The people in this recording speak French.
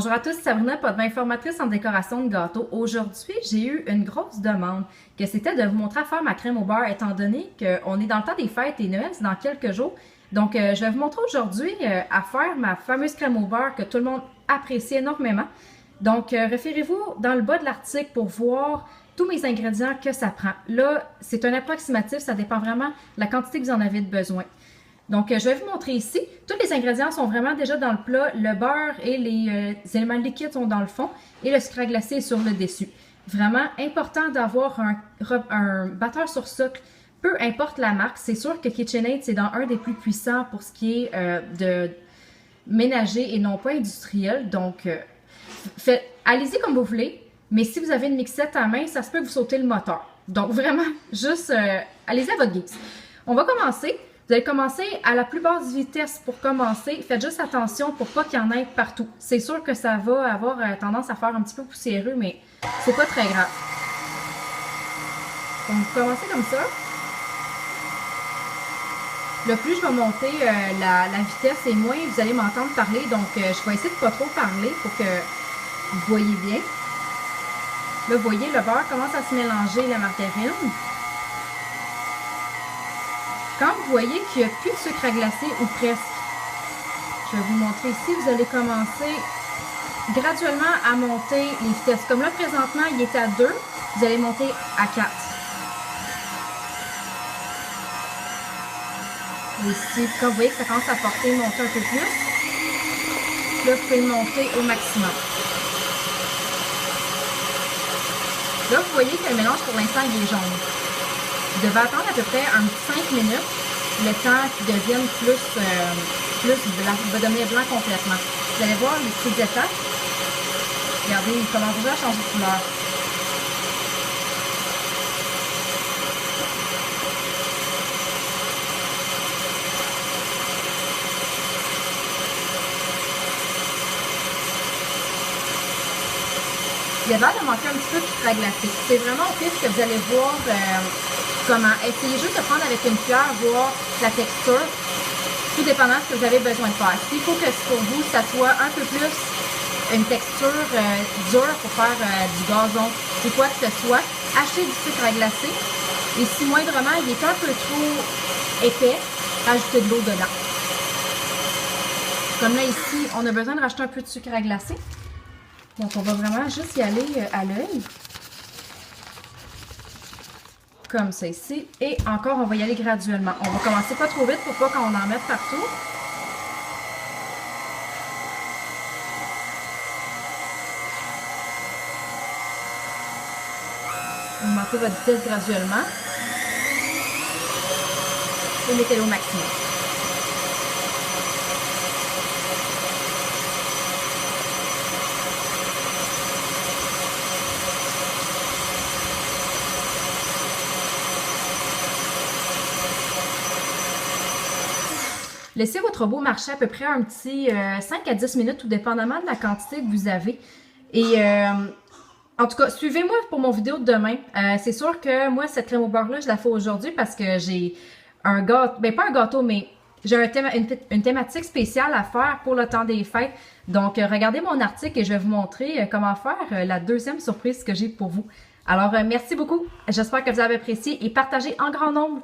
Bonjour à tous, c'est Sabrina, votre informatrice en décoration de gâteaux. Aujourd'hui, j'ai eu une grosse demande que c'était de vous montrer à faire ma crème au beurre étant donné qu'on est dans le temps des fêtes et Noël, c'est dans quelques jours. Donc, je vais vous montrer aujourd'hui à faire ma fameuse crème au beurre que tout le monde apprécie énormément. Donc, référez-vous dans le bas de l'article pour voir tous mes ingrédients que ça prend. Là, c'est un approximatif, ça dépend vraiment de la quantité que vous en avez de besoin. Donc, je vais vous montrer ici. Tous les ingrédients sont vraiment déjà dans le plat. Le beurre et les éléments liquides sont dans le fond et le sucre glacé est sur le dessus. Vraiment important d'avoir un batteur sur sucre, peu importe la marque. C'est sûr que KitchenAid, c'est dans un des plus puissants pour ce qui est de ménager et non pas industriel. Donc, allez-y comme vous voulez, mais si vous avez une mixette à main, ça se peut que vous sautez le moteur. Donc, vraiment, juste allez-y à votre guise. On va commencer. Vous allez commencer à la plus basse vitesse pour commencer. Faites juste attention pour pas qu'il y en ait partout. C'est sûr que ça va avoir tendance à faire un petit peu poussiéreux, mais c'est pas très grave. Donc, vous commencez comme ça. Le plus je vais monter la vitesse et moins vous allez m'entendre parler. Donc, je vais essayer de pas trop parler pour que vous voyez bien. Là, vous voyez, le beurre commence à se mélanger, la margarine. Quand vous voyez qu'il n'y a plus de sucre à glacer ou presque, je vais vous montrer ici, vous allez commencer graduellement à monter les vitesses. Comme là, présentement, il est à 2, vous allez monter à 4. Ici, quand vous voyez que ça commence à porter, monter un peu plus, là, vous pouvez le monter au maximum. Là, vous voyez que le mélange, pour l'instant, il est jaune. Vous devez attendre à peu près un petit 5 minutes, le temps qu'il devienne plus blanc, il va devenir blanc complètement. Vous allez voir les petites étapes. Regardez, il commence déjà à changer de couleur. Il a l'air de manquer un petit peu de sucre à glacer. C'est vraiment au pif que vous allez voir comment. Essayez juste de prendre avec une cuillère, voir la texture, tout dépendant de ce que vous avez besoin de faire. S'il faut que pour vous, ça soit un peu plus une texture dure pour faire du gazon ou quoi que ce soit, achetez du sucre à glacer. Et si moindrement, il est un peu trop épais, rajoutez de l'eau dedans. Comme là, ici, on a besoin de rajouter un peu de sucre à glacer. Donc, on va vraiment juste y aller à l'œil. Comme ça ici. Et encore, on va y aller graduellement. On va commencer pas trop vite pour pas qu'on en mette partout. Augmentez votre vitesse graduellement. Et mettez-le au maximum. Laissez votre robot marcher à peu près un petit 5 à 10 minutes, tout dépendamment de la quantité que vous avez. Et en tout cas, suivez-moi pour mon vidéo de demain. C'est sûr que moi, cette crème au beurre-là, je la fais aujourd'hui parce que j'ai un gâteau, ben pas un gâteau, mais j'ai une thématique spéciale à faire pour le temps des fêtes. Donc, regardez mon article et je vais vous montrer comment faire la deuxième surprise que j'ai pour vous. Alors, merci beaucoup. J'espère que vous avez apprécié et partagez en grand nombre.